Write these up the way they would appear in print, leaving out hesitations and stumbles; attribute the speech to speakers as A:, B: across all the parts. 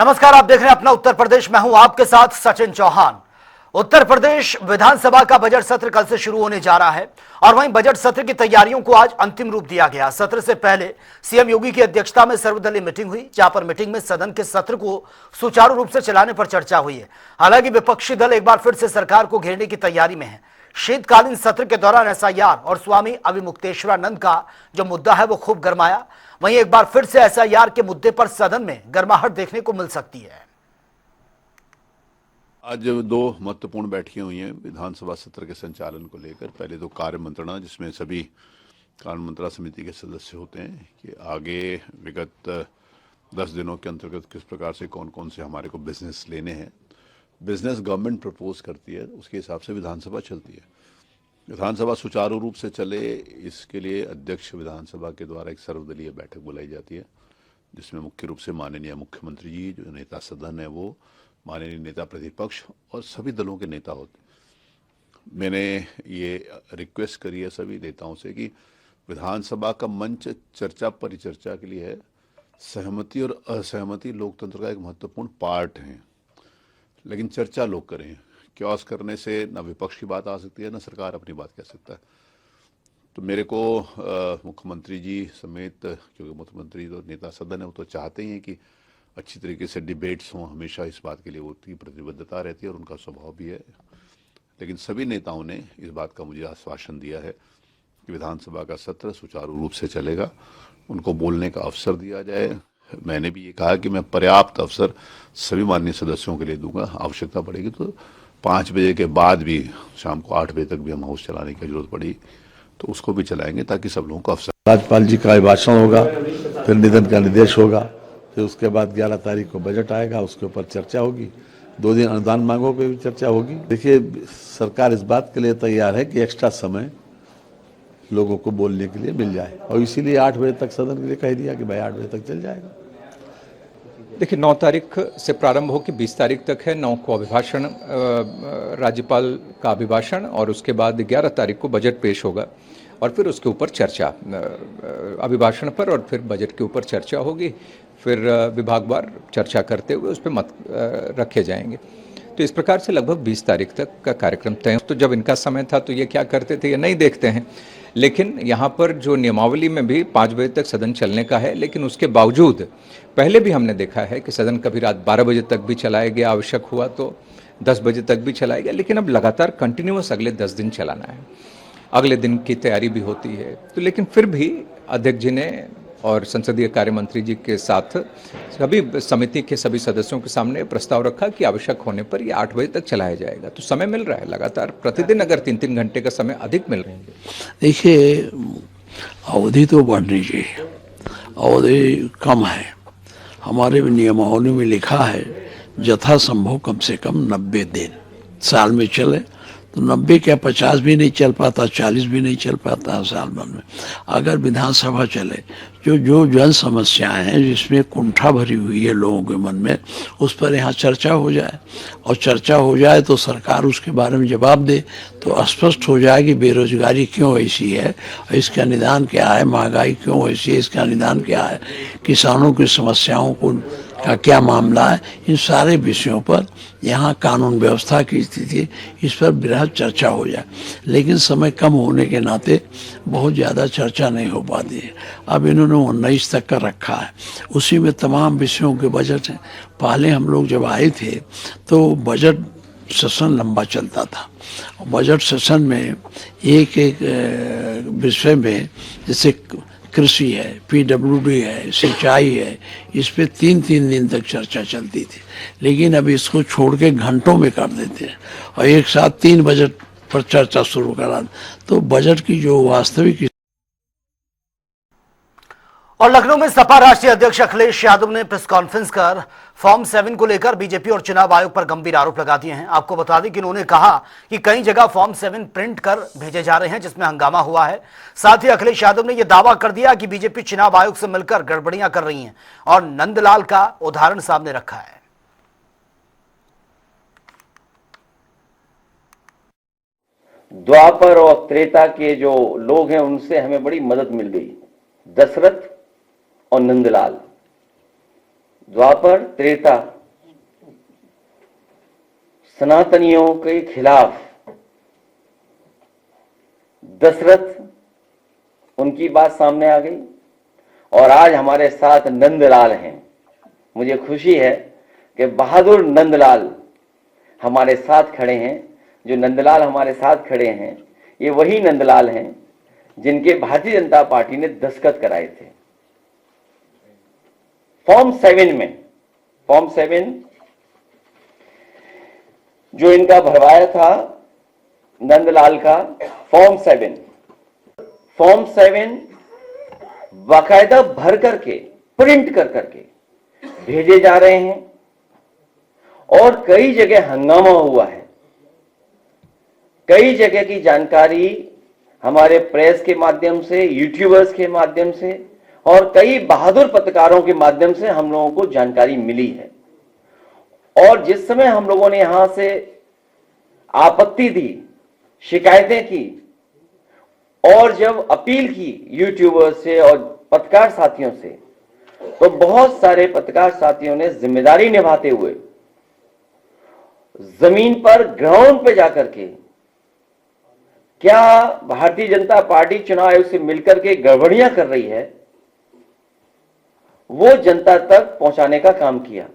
A: नमस्कार, आप देख रहे हैं अपना उत्तर प्रदेश। मैं हूं आपके साथ सचिन चौहान। उत्तर प्रदेश विधानसभा का बजट सत्र कल से शुरू होने जा रहा है और वहीं बजट सत्र की तैयारियों को आज अंतिम रूप दिया गया। सत्र से पहले सीएम योगी की अध्यक्षता में सर्वदलीय मीटिंग हुई, जहां पर मीटिंग में सदन के सत्र को सुचारू रूप से चलाने पर चर्चा हुई है। हालांकि विपक्षी दल एक बार फिर से सरकार को घेरने की तैयारी में है। शीतकालीन सत्र के दौरान एसआईआर और स्वामी अविमुक्तेश्वरानंद का जो मुद्दा है वो खूब गरमाया। वहीं एक बार फिर से एसआईआर के मुद्दे पर सदन में गर्माहट देखने को मिल सकती है।
B: आज दो महत्वपूर्ण बैठकें हुई हैं विधानसभा सत्र के संचालन को लेकर। पहले तो कार्य मंत्रणा, जिसमें सभी कार्य मंत्रणा समिति के सदस्य होते हैं कि आगे विगत 10 दिनों के अंतर्गत किस प्रकार से कौन कौन से हमारे को बिजनेस लेने हैं। बिजनेस गवर्नमेंट प्रपोज करती है, उसके हिसाब से विधानसभा चलती है। विधानसभा सुचारू रूप से चले, इसके लिए अध्यक्ष विधानसभा के द्वारा एक सर्वदलीय बैठक बुलाई जाती है, जिसमें मुख्य रूप से माननीय मुख्यमंत्री जी, जो नेता सदन है वो, माननीय नेता प्रतिपक्ष और सभी दलों के नेता होते। मैंने ये रिक्वेस्ट करी है सभी नेताओं से कि विधानसभा का मंच चर्चा परिचर्चा के लिए है। सहमति और असहमति लोकतंत्र का एक महत्वपूर्ण पार्ट है, लेकिन चर्चा लोग करें। क्योस करने से न विपक्ष की बात आ सकती है, न सरकार अपनी बात कह सकता है। तो मेरे को मुख्यमंत्री जी समेत, क्योंकि मुख्यमंत्री तो नेता सदन है, वो तो चाहते ही हैं कि अच्छी तरीके से डिबेट्स हों, हमेशा इस बात के लिए उनकी प्रतिबद्धता रहती है और उनका स्वभाव भी है। लेकिन सभी नेताओं ने इस बात का मुझे आश्वासन दिया है कि विधानसभा का सत्र सुचारू रूप से चलेगा, उनको बोलने का अवसर दिया जाए। मैंने भी ये कहा कि मैं पर्याप्त अवसर सभी माननीय सदस्यों के लिए दूंगा। आवश्यकता पड़ेगी तो 5 बजे के बाद भी शाम को 8 बजे तक भी हम हाउस चलाने की जरूरत पड़ी तो उसको भी चलाएंगे, ताकि सब लोगों को अवसर।
C: राज्यपाल जी का भाषण होगा, फिर निधन का निर्देश होगा, फिर उसके बाद 11 तारीख को बजट आएगा, उसके ऊपर चर्चा होगी। 2 दिन अनुदान मांगों पे भी चर्चा होगी। देखिए, सरकार इस बात के लिए तैयार है कि एक्स्ट्रा समय लोगों को बोलने के लिए मिल जाए, और इसीलिए 8 बजे तक सदन के लिए कह दिया कि भाई 8 बजे तक चल जाएगा।
D: देखिए, 9 तारीख से प्रारंभ हो के 20 तारीख तक है। 9 को अभिभाषण, राज्यपाल का अभिभाषण, और उसके बाद 11 तारीख को बजट पेश होगा और फिर उसके ऊपर चर्चा, अभिभाषण पर और फिर बजट के ऊपर चर्चा होगी। फिर विभागवार चर्चा करते हुए उस पर मत रखे जाएंगे। तो इस प्रकार से लगभग 20 तारीख तक का कार्यक्रम तय। तो जब इनका समय था तो ये क्या करते थे ये नहीं देखते हैं, लेकिन यहाँ पर जो नियमावली में भी 5 बजे तक सदन चलने का है। लेकिन उसके बावजूद पहले भी हमने देखा है कि सदन कभी रात 12 बजे तक भी चलाया गया, आवश्यक हुआ तो 10 बजे तक भी चलाया गया। लेकिन अब लगातार कंटिन्यूअस अगले 10 दिन चलाना है, अगले दिन की तैयारी भी होती है। तो लेकिन फिर भी अध्यक्ष जी ने और संसदीय कार्य मंत्री जी के साथ सभी समिति के सभी सदस्यों के सामने प्रस्ताव रखा कि आवश्यक होने पर ये 8 बजे तक चलाया जाएगा। तो समय मिल रहा है लगातार, प्रतिदिन अगर 3-3 घंटे का समय अधिक मिल रहा है।
E: देखिए, अवधि तो बढ़नी चाहिए, अवधि कम है। हमारे नियमावली में लिखा है यथासंभव कम से कम 90 दिन साल में चले। तो 90 क्या 50 भी नहीं चल पाता, 40 भी नहीं चल पाता साल भर में। अगर विधानसभा चले, जो जन समस्याएं हैं जिसमें कुंठा भरी हुई है लोगों के मन में, उस पर यहाँ चर्चा हो जाए, और चर्चा हो जाए तो सरकार उसके बारे में जवाब दे, तो स्पष्ट हो जाए कि बेरोजगारी क्यों ऐसी है, इसका निदान क्या है, महंगाई क्यों ऐसी है, इसका निदान क्या है, किसानों की समस्याओं का क्या मामला है। इन सारे विषयों पर यहाँ कानून व्यवस्था की स्थिति, इस पर बृहद चर्चा हो जाए। लेकिन समय कम होने के नाते बहुत ज़्यादा चर्चा नहीं हो पाती है। अब इन्होंने 19 तक का रखा है, उसी में तमाम विषयों के बजट हैं। पहले हम लोग जब आए थे तो बजट सेशन लंबा चलता था। बजट सेशन में एक विषय में, जैसे कृषि है, पीडब्ल्यूडी है, सिंचाई है, इस पे 3-3 दिन तक चर्चा चलती थी। लेकिन अब इसको छोड़ के घंटों में कर देते हैं और एक साथ 3 बजट पर चर्चा शुरू करा। तो बजट की जो वास्तविक।
A: और लखनऊ में सपा राष्ट्रीय अध्यक्ष अखिलेश यादव ने प्रेस कॉन्फ्रेंस कर फॉर्म 7 को लेकर बीजेपी और चुनाव आयोग पर गंभीर आरोप लगा दिए हैं। आपको बता दें कि उन्होंने कहा कि कई जगह फॉर्म 7 प्रिंट कर भेजे जा रहे हैं, जिसमें हंगामा हुआ है। साथ ही अखिलेश यादव ने यह दावा कर दिया कि बीजेपी चुनाव आयोग से मिलकर गड़बड़ियां कर रही है और नंदलाल का उदाहरण सामने रखा है।
F: द्वापर और त्रेता के जो लोग हैं उनसे हमें बड़ी मदद मिल गई। दशरथ और नंदलाल, द्वापर त्रेता सनातनियों के खिलाफ दशरथ, उनकी बात सामने आ गई। और आज हमारे साथ नंदलाल हैं। मुझे खुशी है कि बहादुर नंदलाल हमारे साथ खड़े हैं। जो नंदलाल हमारे साथ खड़े हैं, ये वही नंदलाल हैं जिनके भारतीय जनता पार्टी ने दस्तखत कराए थे फॉर्म 7 में। फॉर्म 7 जो इनका भरवाया था नंदलाल का फॉर्म 7 बाकायदा भर करके, प्रिंट कर करके भेजे जा रहे हैं और कई जगह हंगामा हुआ है। कई जगह की जानकारी हमारे प्रेस के माध्यम से, यूट्यूबर्स के माध्यम से और कई बहादुर पत्रकारों के माध्यम से हम लोगों को जानकारी मिली है। और जिस समय हम लोगों ने यहां से आपत्ति दी, शिकायतें की और जब अपील की यूट्यूबर्स से और पत्रकार साथियों से, तो बहुत सारे पत्रकार साथियों ने जिम्मेदारी निभाते हुए जमीन पर, ग्राउंड पे जाकर के क्या भारतीय जनता पार्टी चुनाव आयोग से मिलकर के गड़बड़ियां कर रही है, वो जनता तक पहुंचाने का काम किया।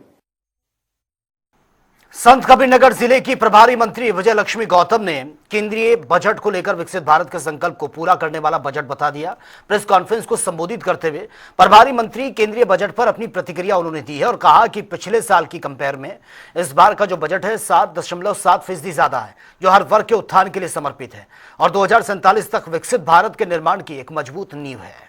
A: संत कबीरनगर जिले की प्रभारी मंत्री विजय लक्ष्मी गौतम ने केंद्रीय बजट को लेकर विकसित भारत के संकल्प को पूरा करने वाला बजट बता दिया। प्रेस कॉन्फ्रेंस को संबोधित करते हुए प्रभारी मंत्री केंद्रीय बजट पर अपनी प्रतिक्रिया उन्होंने दी है और कहा कि पिछले साल की कंपेयर में इस बार का जो बजट है 7.7% ज्यादा है, जो हर वर्ग के उत्थान के लिए समर्पित है और 2047 तक विकसित भारत के निर्माण की एक मजबूत नींव है।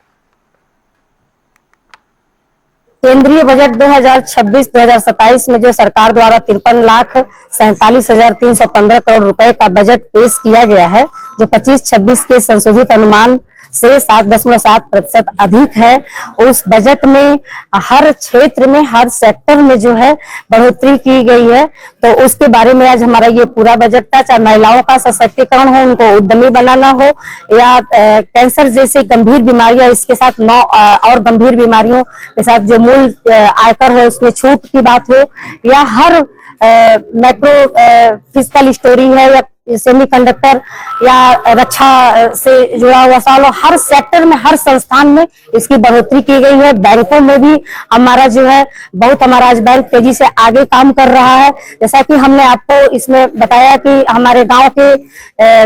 G: केंद्रीय बजट 2026-2027 में जो सरकार द्वारा 53,47,315 करोड़ रुपए का बजट पेश किया गया है, जो 25-26 के संशोधित अनुमान से 7.7% अधिक है। उस बजट में हर क्षेत्र में, हर सेक्टर में जो है बढ़ोतरी की गई है। तो उसके बारे में आज हमारा ये पूरा बजट था। चाहे महिलाओं का सशक्तिकरण हो, उनको उद्यमी बनाना हो, या कैंसर जैसे गंभीर बीमारियां, इसके साथ 9 और गंभीर बीमारियों के साथ जो मूल आयकर हो उसमें छूट की बात हो, या हर मैक्रो फिजिकल स्टोरी है, या सेमीकंडक्टर या रक्षा से जुड़ा हुआ सवाल, हर सेक्टर में, हर संस्थान में इसकी बढ़ोतरी की गई है। बैंकों में भी हमारा जो है हमारा आज बैंक तेजी से आगे काम कर रहा है। जैसा कि हमने आपको इसमें बताया कि हमारे गांव के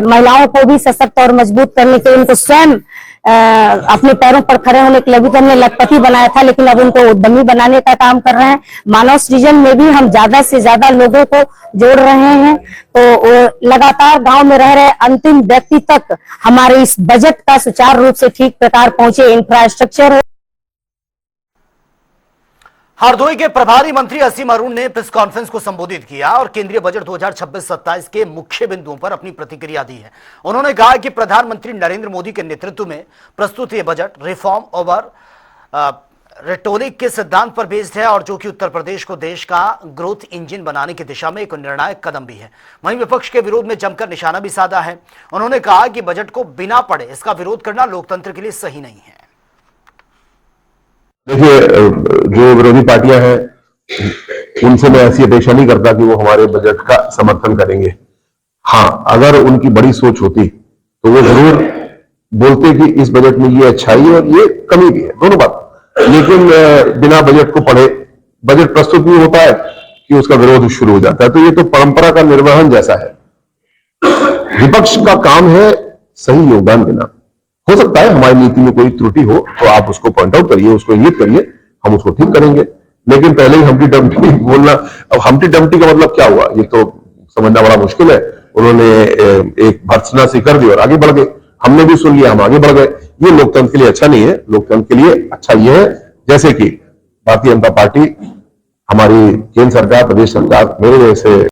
G: महिलाओं को भी सशक्त और मजबूत करने के, उनको स्वयं अपने पैरों पर खड़े होने के लिए भी तो हमने लखपति बनाया था, लेकिन अब उनको उद्यमी बनाने का काम कर रहे हैं। मानव सृजन में भी हम ज्यादा से ज्यादा लोगों को जोड़ रहे हैं। तो लगातार गांव में रह रहे अंतिम व्यक्ति तक हमारे इस बजट का सुचारू रूप से ठीक प्रकार पहुंचे। इंफ्रास्ट्रक्चर
A: हरदोई के प्रभारी मंत्री असीम अरुण ने प्रेस कॉन्फ्रेंस को संबोधित किया और केंद्रीय बजट 2026-27 के मुख्य बिंदुओं पर अपनी प्रतिक्रिया दी है। उन्होंने कहा कि प्रधानमंत्री नरेंद्र मोदी के नेतृत्व में प्रस्तुत यह बजट रिफॉर्म ओवर रेटोरिक के सिद्धांत पर बेस्ड है और जो कि उत्तर प्रदेश को देश का ग्रोथ इंजन बनाने की दिशा में एक निर्णायक कदम भी है। वहीं विपक्ष के विरोध में जमकर निशाना भी साधा है। उन्होंने कहा कि बजट को बिना पढ़े इसका विरोध करना लोकतंत्र के लिए सही नहीं है।
H: देखिए, जो विरोधी पार्टियां हैं उनसे मैं ऐसी अपेक्षा नहीं करता कि वो हमारे बजट का समर्थन करेंगे। हाँ, अगर उनकी बड़ी सोच होती तो वो जरूर बोलते कि इस बजट में ये अच्छाई है और ये कमी भी है, दोनों बात। लेकिन बिना बजट को पढ़े बजट प्रस्तुत भी होता है कि उसका विरोध शुरू हो जाता है। तो ये तो परंपरा का निर्वहन जैसा है। विपक्ष का काम है सही योगदान देना। हो सकता है हमारी नीति में कोई त्रुटि हो तो आप उसको पॉइंट आउट करिए, उसको इंगित करिए, हम उसको ठीक करेंगे। लेकिन पहले ही हम्टी डम्टी बोलना, अब हम्टी डम्टी का मतलब क्या हुआ ये तो समझना बड़ा मुश्किल है। उन्होंने एक भर्त्सना सी कर दी और आगे बढ़ गए। हमने भी सुन लिया, हम आगे बढ़ गए। ये लोकतंत्र के लिए अच्छा नहीं है। लोकतंत्र के लिए अच्छा ये है जैसे कि भारतीय जनता पार्टी, हमारी केंद्र सरकार, प्रदेश सरकार मेरे जैसे।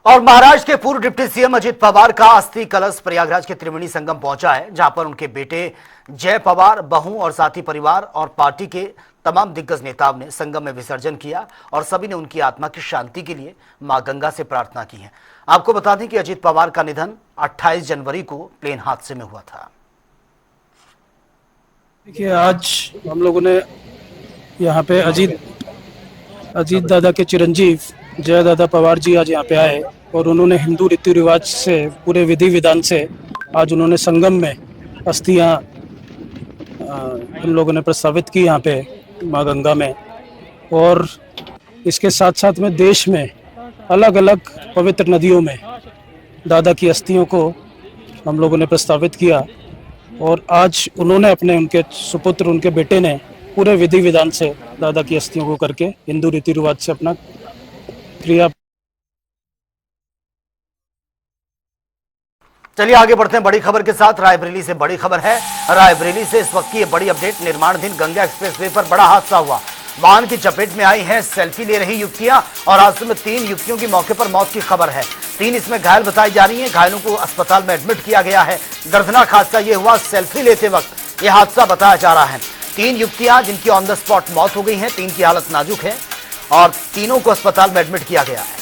A: और महाराष्ट्र के पूर्व डिप्टी सीएम अजित पवार का अस्थि कलश प्रयागराज के त्रिवेणी संगम पहुंचा है, जहां पर उनके बेटे जय पवार, बहू और साथी परिवार और पार्टी के तमाम दिग्गज नेताओं ने संगम में विसर्जन किया और सभी ने उनकी आत्मा की शांति के लिए मां गंगा से प्रार्थना की है। आपको बता दें कि अजित पवार का निधन 28 जनवरी को प्लेन हादसे में हुआ था।
I: देखिए, आज हम लोगों ने यहाँ पे अजीत दादा के चिरंजीव जयदादा पवार जी आज यहाँ पे आए और उन्होंने हिंदू रीति रिवाज से, पूरे विधि विधान से आज उन्होंने संगम में अस्थियां हम लोगों ने प्रस्तावित की यहाँ पे माँ गंगा में। और इसके साथ साथ में देश में अलग अलग पवित्र नदियों में दादा की अस्थियों को हम लोगों ने प्रस्तावित किया। और आज उन्होंने उनके सुपुत्र, उनके बेटे ने पूरे विधि विधान से दादा की अस्थियों को करके हिंदू रीति रिवाज से अपना क्रिया।
A: चलिए आगे बढ़ते हैं बड़ी खबर के साथ। रायबरेली से बड़ी खबर है। रायबरेली से इस वक्त की ये बड़ी अपडेट। निर्माणाधीन गंगा एक्सप्रेसवे पर बड़ा हादसा हुआ। वाहन की चपेट में आई हैं सेल्फी ले रही युवतियां और हादसे में 3 युवतियों की मौके पर मौत की खबर है। 3 इसमें घायल बताई जा रही हैं। घायलों को अस्पताल में एडमिट किया गया है। दर्दनाक हादसा ये हुआ सेल्फी लेते वक्त, यह हादसा बताया जा रहा है। 3 युवतियां जिनकी ऑन द स्पॉट मौत हो गई है। 3 की हालत नाजुक है और तीनों को अस्पताल में एडमिट किया गया है।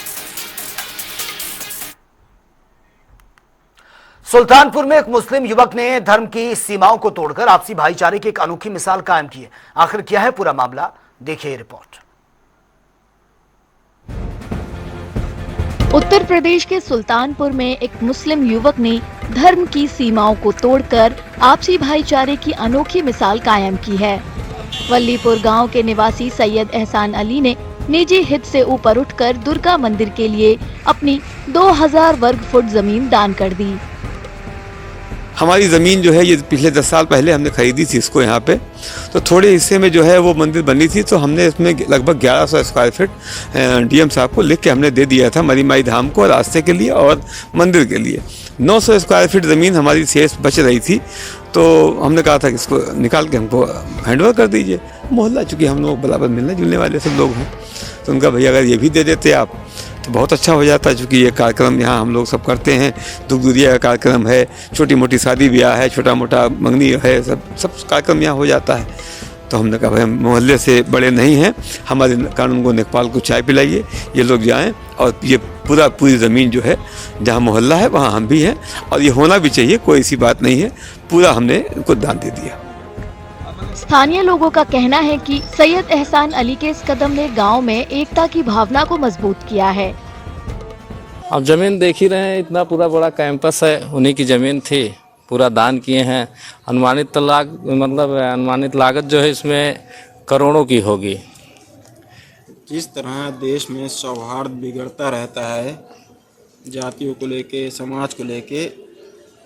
A: सुल्तानपुर में एक मुस्लिम युवक ने धर्म की सीमाओं को तोड़कर आपसी भाईचारे की एक अनोखी मिसाल कायम की है। आखिर क्या है पूरा मामला, देखिए रिपोर्ट।
J: उत्तर प्रदेश के सुल्तानपुर में एक मुस्लिम युवक ने धर्म की सीमाओं को तोड़कर आपसी भाईचारे की अनोखी मिसाल कायम की है। वल्लीपुर गांव के निवासी सैयद एहसान अली ने निजी हित से ऊपर उठकर दुर्गा मंदिर के लिए अपनी 2000 वर्ग फुट जमीन दान कर दी।
K: हमारी ज़मीन जो है ये पिछले 10 साल पहले हमने खरीदी थी इसको यहाँ पे, तो थोड़े हिस्से में जो है वो मंदिर बनी थी, तो हमने इसमें लगभग 1100 स्क्वायर फीट डीएम साहब को लिख के हमने दे दिया था मरी माई धाम को, रास्ते के लिए और मंदिर के लिए। 900 स्क्वायर फीट ज़मीन हमारी शेष बच रही थी, तो हमने कहा था कि इसको निकाल के हमको हैंडओवर कर दीजिए। मोहल्ला चूँकि हम लोग बराबर मिलने जुलने वाले सब लोग हैं, तो उनका भैया अगर ये भी दे देते आप तो बहुत अच्छा हो जाता है, क्योंकि ये कार्यक्रम यहाँ हम लोग सब करते हैं। दुख दुरिया का कार्यक्रम है, छोटी मोटी शादी ब्याह है, छोटा मोटा मंगनी है, सब कार्यक्रम यहाँ हो जाता है। तो हमने कहा भाई हम मोहल्ले से बड़े नहीं हैं, हमारे कानून को नेकपाल को चाय पिलाइए, ये लोग जाएं और ये पूरी ज़मीन जो है जहाँ मोहल्ला है वहाँ हम भी हैं, और ये होना भी चाहिए, कोई ऐसी बात नहीं है। पूरा हमने इनको दान दे दिया।
J: स्थानीय लोगों का कहना है कि सैयद एहसान अली के इस कदम ने गांव में एकता की भावना को मजबूत किया है।
L: अब जमीन देख ही रहे हैं, इतना पूरा बड़ा कैंपस है, उन्हीं की जमीन थी, पूरा दान किए हैं। अनुमानित लागत जो है इसमें करोड़ों की होगी।
M: जिस तरह देश में सौहार्द बिगड़ता रहता है, जातियों को लेके, समाज को लेके,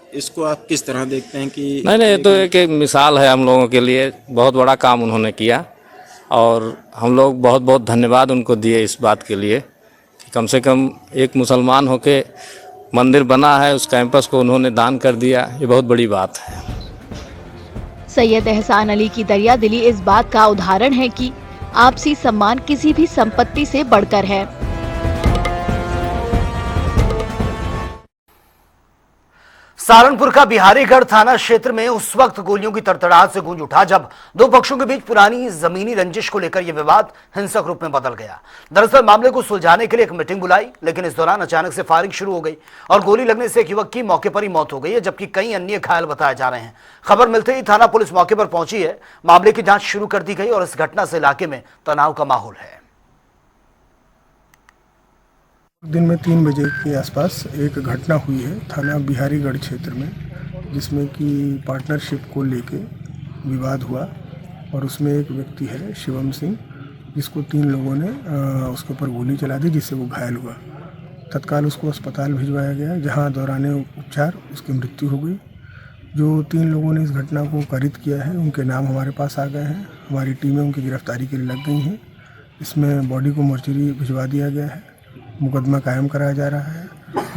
M: इसको आप किस तरह देखते हैं? कि
L: नहीं, ये तो एक मिसाल है हम लोगों के लिए। बहुत बड़ा काम उन्होंने किया और हम लोग बहुत बहुत धन्यवाद उनको दिए इस बात के लिए कि कम से कम एक मुसलमान होके मंदिर बना है, उस कैंपस को उन्होंने दान कर दिया, ये बहुत बड़ी बात है।
J: सैयद एहसान अली की दरिया दिली इस बात का उदाहरण है कि आपसी सम्मान किसी भी संपत्ति से बढ़कर है।
A: सहारनपुर का बिहारीगढ़ थाना क्षेत्र में उस वक्त गोलियों की तड़तड़ाहट से गूंज उठा जब 2 पक्षों के बीच पुरानी जमीनी रंजिश को लेकर यह विवाद हिंसक रूप में बदल गया। दरअसल मामले को सुलझाने के लिए एक मीटिंग बुलाई, लेकिन इस दौरान अचानक से फायरिंग शुरू हो गई और गोली लगने से एक युवक की मौके पर ही मौत हो गई है, जबकि कई अन्य घायल बताए जा रहे हैं। खबर मिलते ही थाना पुलिस मौके पर पहुंची है, मामले की जांच शुरू कर दी गई और इस घटना से इलाके में तनाव का माहौल है।
N: दिन में 3 बजे के आसपास एक घटना हुई है थाना बिहारीगढ़ क्षेत्र में, जिसमें कि पार्टनरशिप को लेके विवाद हुआ और उसमें एक व्यक्ति है शिवम सिंह, जिसको 3 लोगों ने उसके ऊपर गोली चला दी, जिससे वो घायल हुआ। तत्काल उसको अस्पताल भिजवाया गया, जहां दौरान उपचार उसकी मृत्यु हो गई। जो 3 लोगों ने इस घटना को कारित किया है, उनके नाम हमारे पास आ गए हैं। हमारी टीमें उनकी गिरफ्तारी के लिए लग गई हैं। इसमें बॉडी को मोर्चरी भिजवा दिया गया है, मुकदमा कायम कराया जा रहा है।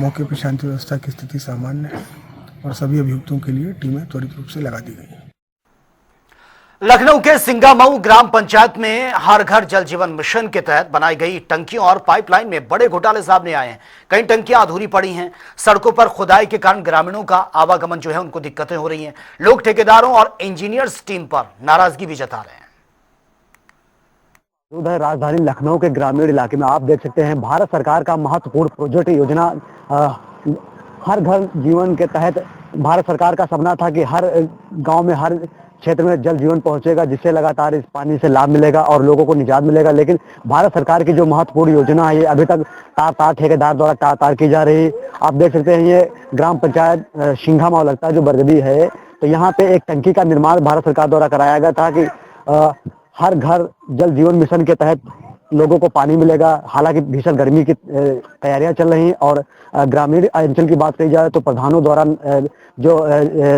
N: मौके पर शांति व्यवस्था की स्थिति सामान्य है और सभी अभियुक्तों के लिए टीमें त्वरित रूप से लगा दी गई हैं।
A: लखनऊ के सिंगामऊ ग्राम पंचायत में हर घर जल जीवन मिशन के तहत बनाई गई टंकियों और पाइपलाइन में बड़े घोटाले सामने आए हैं। कई टंकियां अधूरी पड़ी हैं। सड़कों पर खुदाई के कारण ग्रामीणों का आवागमन जो है उनको दिक्कतें हो रही हैं। लोग ठेकेदारों और इंजीनियर्स टीम पर नाराजगी भी जता रहे हैं।
O: उधर राजधानी लखनऊ के ग्रामीण इलाके में आप देख सकते हैं भारत सरकार का महत्वपूर्ण प्रोजेक्ट योजना हर घर जीवन के तहत भारत सरकार का सपना था कि हर गांव में हर क्षेत्र में जल जीवन पहुंचेगा, जिससे लगातार इस पानी से लाभ मिलेगा और लोगों को निजात मिलेगा। लेकिन भारत सरकार की जो महत्वपूर्ण योजना है, ये अभी तक तार ठेकेदार द्वारा तार की जा रही। आप देख सकते हैं ये ग्राम पंचायत सिंघा माव लगता है जो बरगदी है, तो यहाँ पे एक टंकी का निर्माण भारत सरकार द्वारा कराया गया था कि हर घर जल जीवन मिशन के तहत लोगों को पानी मिलेगा। हालांकि भीषण गर्मी की तैयारियां चल रही और ग्रामीण अंचल की बात कही जाए तो प्रधानों द्वारा जो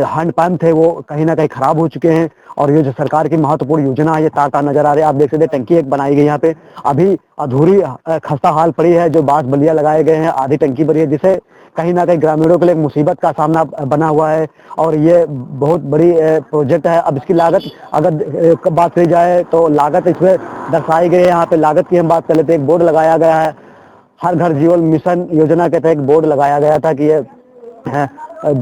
O: हैंडपंप थे वो कहीं ना कहीं खराब हो चुके हैं और ये जो सरकार की महत्वपूर्ण योजना है ये तार नजर आ रही है। आप देख सकते हैं टंकी एक बनाई गई यहाँ पे, अभी अधूरी खस्ता हाल पड़ी है, जो बांस बल्लियां लगाए गए हैं, आधी टंकी भरी है, जिसे कहीं ना कहीं ग्रामीणों के लिए एक मुसीबत का सामना बना हुआ है और ये बहुत बड़ी प्रोजेक्ट है। अब इसकी लागत अगर बात करी जाए तो लागत इसमें दर्शाई गई है। यहाँ पे लागत की हम बात कर लेते हैं, एक बोर्ड लगाया गया है, हर घर जीवन मिशन योजना के तहत एक बोर्ड लगाया गया था कि ये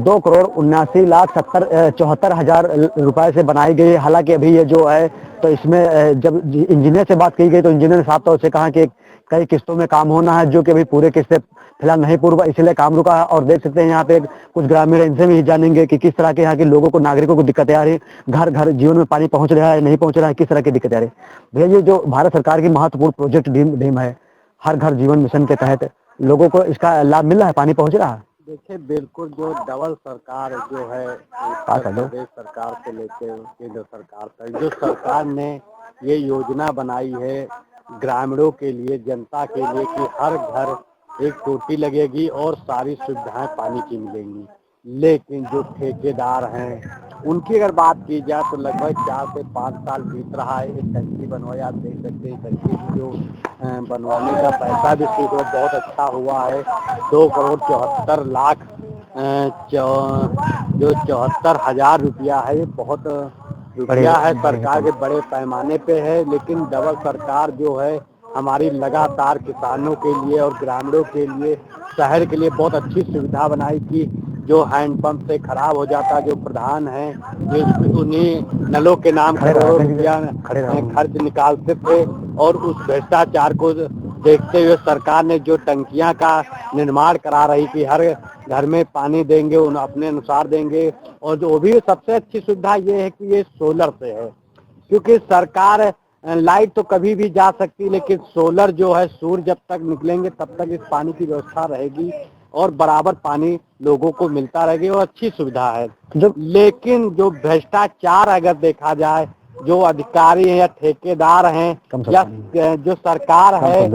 O: 2,79,74,000 रुपए से बनाई गई है। हालांकि अभी ये जो है तो इसमें जब इंजीनियर से बात की गई तो इंजीनियर ने साफ तौर से कहा कि कई किस्तों में काम होना है, जो कि अभी पूरे किस्तें फिलहाल नहीं पूर्ण हुआ, इसलिए काम रुका है। और देख सकते हैं यहाँ पे कुछ ग्रामीण इनसे भी जानेंगे कि किस तरह के यहाँ के लोगों को, नागरिकों को दिक्कतें आ रही है, घर घर जीवन में पानी पहुंच रहा है नहीं पहुंच रहा है, किस तरह की दिक्कतें आ रही है। भैया ये जो भारत सरकार की महत्वपूर्ण प्रोजेक्ट ड्रीम है, हर घर जीवन मिशन के तहत लोगों को इसका लाभ मिल रहा है, पानी पहुंच रहा है?
P: देखिए बिल्कुल, जो डबल सरकार जो है प्रदेश सरकार से लेकर केंद्र सरकार तक, जो सरकार ने ये योजना बनाई है ग्रामीणों के लिए, जनता के लिए कि हर घर एक टोटी लगेगी और सारी सुविधाएं पानी की मिलेंगी। लेकिन जो ठेकेदार हैं उनकी अगर बात की जाए तो लगभग 4 से 5 साल बीत रहा है। एक टंकी बनवाई, आप देख सकते हैं टंकी की जो बनवाने का पैसा भी बहुत अच्छा हुआ है, 2,74,00,000 जो 74,000 रुपया है, ये बहुत रुपया है, सरकार के बड़े पैमाने पे है। लेकिन डबल सरकार जो है हमारी लगातार किसानों के लिए और ग्रामीणों के लिए, शहर के लिए बहुत अच्छी सुविधा बनाई कि जो हैंडपंप से खराब हो जाता, जो प्रधान है जो उन्हीं नलों के नाम करोड़ों रुपया खर्च निकालते थे और उस भ्रष्टाचार को देखते हुए सरकार ने जो टंकियां का निर्माण करा रही कि हर घर में पानी देंगे, उन अपने अनुसार देंगे। और जो भी सबसे अच्छी सुविधा ये है कि ये सोलर से है, क्योंकि सरकार लाइट तो कभी भी जा सकती, लेकिन सोलर जो है सूर्य जब तक निकलेंगे तब तक इस पानी की व्यवस्था रहेगी और बराबर पानी लोगों को मिलता रहेगा और अच्छी सुविधा है। लेकिन जो भ्रष्टाचार अगर देखा जाए, जो अधिकारी हैं या ठेकेदार हैं या जो सरकार है,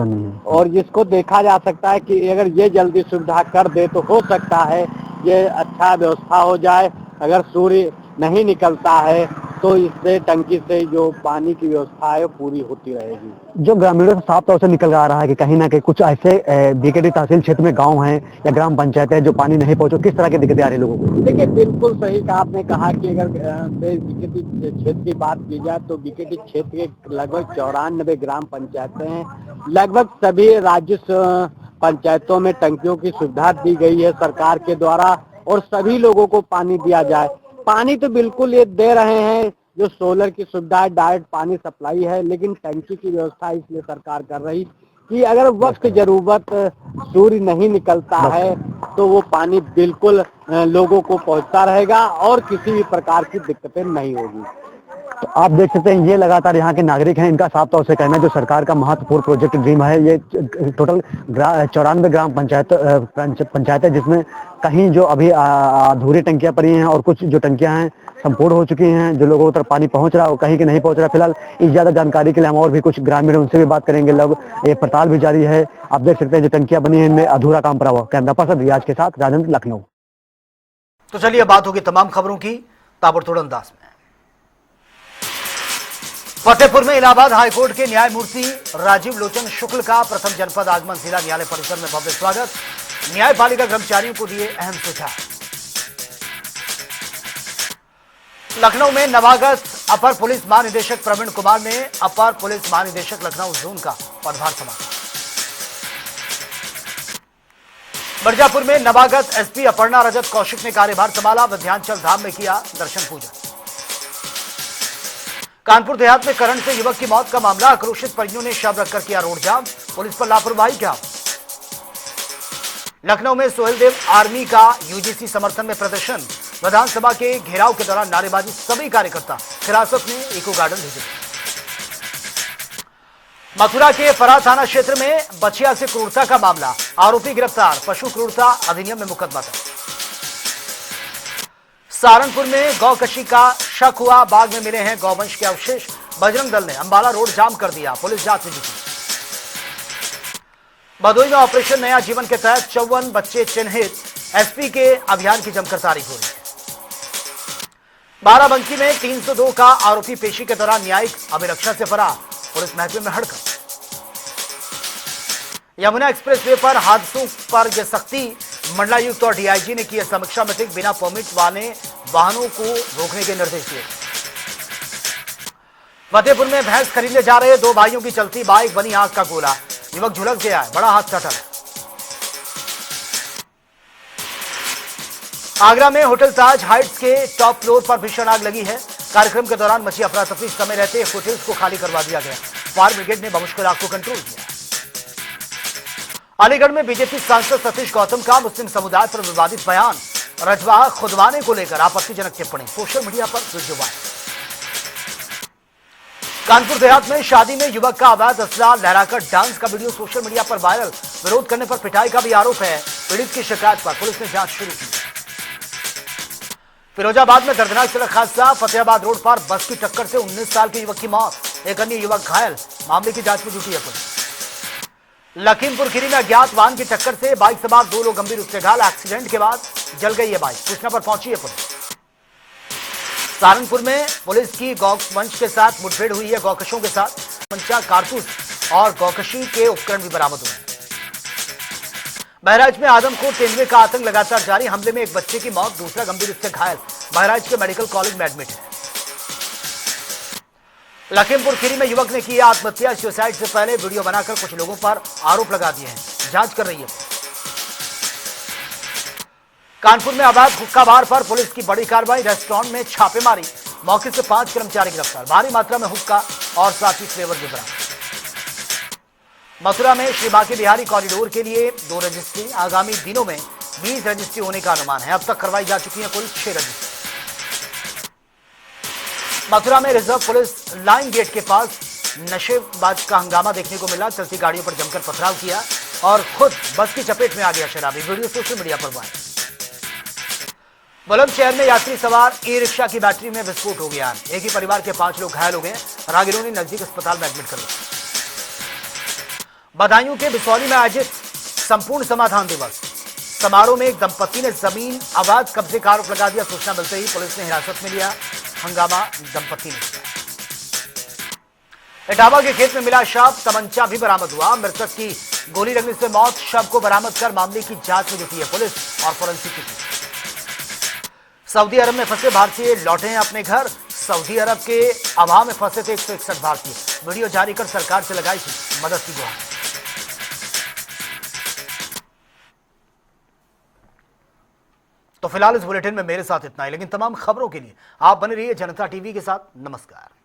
P: और जिसको देखा जा सकता है कि अगर ये जल्दी सुविधा कर दे तो हो सकता है ये अच्छा व्यवस्था हो जाए। अगर सूर्य नहीं निकलता है तो इससे टंकी से जो पानी की व्यवस्था है वो पूरी होती रहेगी।
O: जो ग्रामीणों से साफ तौर से निकल आ रहा है कि कहीं ना कहीं कुछ ऐसे बीकेडी तहसील क्षेत्र में गांव हैं या ग्राम पंचायत है जो पानी नहीं पहुंचे, किस तरह की दिक्कतें आ रही है लोगों को?
P: देखिए बिल्कुल सही कहा आपने, कहा कि अगर बीकेडी क्षेत्र की बात की जाए तो बीकेडी क्षेत्र के लगभग 94 ग्राम पंचायतें हैं। लगभग सभी राज्य पंचायतों में टंकियों की सुविधा दी गई है सरकार के द्वारा और सभी लोगों को पानी दिया जाए। पानी तो बिल्कुल ये दे रहे हैं, जो सोलर की सुविधा है, डायरेक्ट पानी सप्लाई है, लेकिन टंकी की व्यवस्था इसलिए सरकार कर रही कि अगर वक्त जरूरत सूर्य नहीं निकलता है तो वो पानी बिल्कुल लोगों को पहुंचता रहेगा और किसी भी प्रकार की दिक्कतें नहीं होगी।
O: तो आप देख सकते हैं ये लगातार यहाँ के नागरिक हैं, इनका साफ तौर से कहना है जो सरकार का महत्वपूर्ण प्रोजेक्ट ड्रीम है, ये टोटल 94 ग्राम पंचायत है, जिसमें कहीं जो अभी अधूरी टंकियां पड़ी हैं और कुछ जो टंकियां हैं संपूर्ण हो चुकी हैं, जो लोगों तक पानी पहुंच रहा है और कहीं के नहीं पहुंच रहा। फिलहाल इस ज्यादा जानकारी के लिए हम और भी कुछ ग्रामीण उनसे भी बात करेंगे। लोग ये पड़ताल भी जारी है। आप देख सकते हैं जो टंकियां बनी है इनमें अधूरा काम पड़ा हुआ। कैमरा पर्सन रियाज के साथ राजेंद्र, लखनऊ।
A: तो चलिए बात होगी तमाम खबरों की ताबड़तोड़ अंदाज में। फतेहपुर में इलाहाबाद हाईकोर्ट के न्यायमूर्ति राजीव लोचन शुक्ल का प्रथम जनपद आगमन जिला न्यायालय परिसर में भव्य स्वागत। न्यायपालिका कर्मचारियों को दिए अहम सुझाव। लखनऊ में नवागत अपर पुलिस महानिदेशक प्रवीण कुमार ने अपर पुलिस महानिदेशक लखनऊ जोन का पदभार संभाला। मिर्जापुर में नवागत एसपी अपर्णा रजत कौशिक ने कार्यभार संभाला। विंध्याचल धाम में किया दर्शन पूजन। कानपुर देहात में करंट से युवक की मौत का मामला, आक्रोशित परिजनों ने शव रखकर किया रोड जाम। पुलिस पर लापरवाही क्या? लखनऊ में सोहेलदेव आर्मी का यूजीसी समर्थन में प्रदर्शन। विधानसभा के घेराव के दौरान नारेबाजी, सभी कार्यकर्ता हिरासत में इको गार्डन भेजे। मथुरा के फरा थाना क्षेत्र में बछिया से क्रूरता का मामला, आरोपी गिरफ्तार, पशु क्रूरता अधिनियम में मुकदमा दर्ज। सहारनपुर में गौकशी का शक हुआ, बाग में मिले हैं गौवंश के अवशेष, बजरंग दल ने अंबाला रोड जाम कर दिया, पुलिस जांच में जुटी। भदोई में ऑपरेशन नया जीवन के तहत 54 बच्चे चिन्हित, एसपी के अभियान की जमकर तारीफ हो रही है। बाराबंकी में 302 का आरोपी पेशी के दौरान न्यायिक अभिरक्षा से फरार, पुलिस महकमे में हड़कंप। यमुना एक्सप्रेसवे पर हादसों पर यह सख्ती, मंडलायुक्त और डीआईजी ने की समीक्षा मीटिंग, बिना परमिट वाले वाहनों को रोकने के निर्देश दिए। फतेहपुर में भैंस खरीदने जा रहे दो भाइयों की चलती बाइक बनी आग का गोला, युवक झुलस गया है, बड़ा हादसा टला। आगरा में होटल ताज हाइट्स के टॉप फ्लोर पर भीषण आग लगी है, कार्यक्रम के दौरान मची अफरा तफरी, समय रहते होटल्स को खाली करवा दिया गया, फायर ब्रिगेड ने बमुश्किल आग को कंट्रोल किया। अलीगढ़ में बीजेपी सांसद सतीश गौतम का मुस्लिम समुदाय पर विवादित बयान, रजवा खुदवाने को लेकर आपत्तिजनक टिप्पणी, सोशल मीडिया पर वीडियो वायरल। कानपुर देहात में शादी में युवक का अवैध असला लहराकर डांस का वीडियो सोशल मीडिया पर वायरल, विरोध करने पर पिटाई का भी आरोप है, पीड़ित की शिकायत पर पुलिस ने जांच शुरू की। फिरोजाबाद में दर्दनाक सड़क हादसा, फतेहाबाद रोड पर बस की टक्कर से 19 साल के युवक की मौत, एक अन्य युवक घायल, मामले की जांच में जुटी है पुलिस। लखीमपुर खीरी में अज्ञात वाहन की टक्कर से बाइक सवार 2 लोग गंभीर रूप से घायल, एक्सीडेंट के बाद जल गई है बाइक, सूचना पर पहुंची है पुलिस। सहारनपुर में पुलिस की गौवंश के साथ मुठभेड़ हुई है, गौकशों के साथ 50 कारतूस और गौकशी के उपकरण भी बरामद हुए। बहराइच में आदमखोर तेंदुए का आतंक लगातार जारी, हमले में एक बच्चे की मौत, दूसरा गंभीर रूप से घायल, बहराइच के मेडिकल कॉलेज में एडमिट है। लखीमपुर खीरी में युवक ने की आत्महत्या, सुसाइड से पहले वीडियो बनाकर कुछ लोगों पर आरोप लगा दिए हैं, जांच कर रही है। कानपुर में अवैध हुक्का बार पर पुलिस की बड़ी कार्रवाई, रेस्टोरेंट में छापेमारी, मौके से 5 कर्मचारी गिरफ्तार, भारी मात्रा में हुक्का और साथ ही फ्लेवर भी बरामद। मथुरा में श्री बांके बिहारी कॉरिडोर के लिए 2 रजिस्ट्री, आगामी दिनों में 20 रजिस्ट्री होने का अनुमान है, अब तक करवाई जा चुकी है कुल 6 रजिस्ट्री। मथुरा में रिजर्व पुलिस लाइन गेट के पास नशेबाज का हंगामा देखने को मिला, चलती गाड़ियों पर जमकर पथराव किया और खुद बस की चपेट में आ गया शराबी, वीडियो सोशल मीडिया पर वायरल। बुलंदशहर में यात्री सवार ई रिक्शा की बैटरी में विस्फोट हो गया, एक ही परिवार के 5 लोग घायल हो गए, राहगीरों ने नजदीक अस्पताल में एडमिट कर लिया। बदायूं के बिसौली में आयोजित संपूर्ण समाधान दिवस समारोह में एक दंपति ने जमीन अवैध कब्जे का आरोप लगा दिया, सूचना मिलते ही पुलिस ने हिरासत में लिया, हंगामा दंपति ने किया। इटावा के खेत में मिला शव, तमंचा भी बरामद हुआ, मृतक की गोली लगने से मौत, शव को बरामद कर मामले की जांच में जुटी है पुलिस और फोरेंसिक की टीम। सऊदी अरब में फंसे भारतीय लौटे हैं अपने घर, सऊदी अरब के अभाव में फंसे थे 161 भारतीय, वीडियो जारी कर सरकार से लगाई थी मदद की गुहार। तो फिलहाल इस बुलेटिन में मेरे साथ इतना ही, लेकिन तमाम खबरों के लिए आप बने रहिए जनता टीवी के साथ। नमस्कार।